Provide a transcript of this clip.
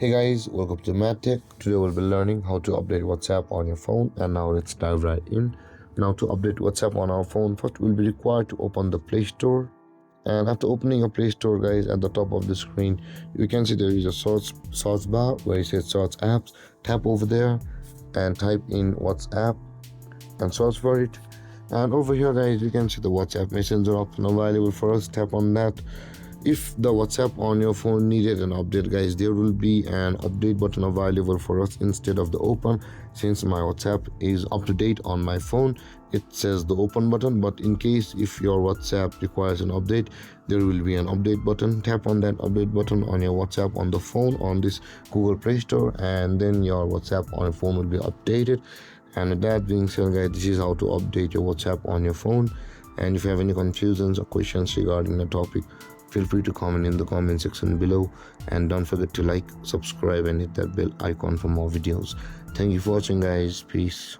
Hey guys, welcome to MadTech. Today we'll be learning how to update WhatsApp on your phone, and now let's dive right in. Now to update WhatsApp on our phone, first we'll be required to open the Play Store. And after opening a Play Store, guys, at the top of the screen, you can see there is a search bar where it says search apps. Tap over there and type in WhatsApp and search for it. And over here, guys, you can see the WhatsApp Messenger option available for us. Tap on that. If the WhatsApp on your phone needed an update, guys, there will be an update button available for us instead of the open. Since my WhatsApp is up to date on my phone, it says the open button, but in case if your WhatsApp requires an update, there will be an update button. Tap on that update button on your WhatsApp on the phone on this Google Play Store, and then your WhatsApp on your phone will be updated. And with that being said, guys, this is how to update your WhatsApp on your phone. And if you have any confusions or questions regarding the topic, feel free to comment in the comment section below, and don't forget to like, subscribe and hit that bell icon for more videos. Thank you for watching, guys. Peace.